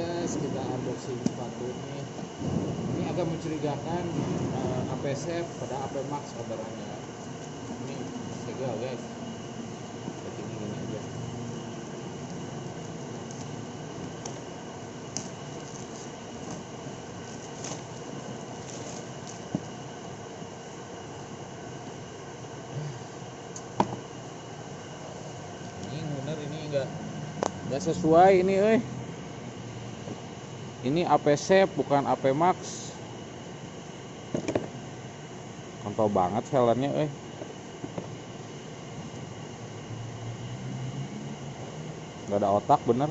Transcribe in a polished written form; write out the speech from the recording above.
guys, kita unboxing sepatu nih. Ini agak mencurigakan, AP Safe pada AP Max kabarnya. Ini segel guys. Seperti ini aja. Ini bener, ini enggak sesuai ini, Ini AP Safe bukan AP Max. Kontol banget selernya, Nggak ada otak bener.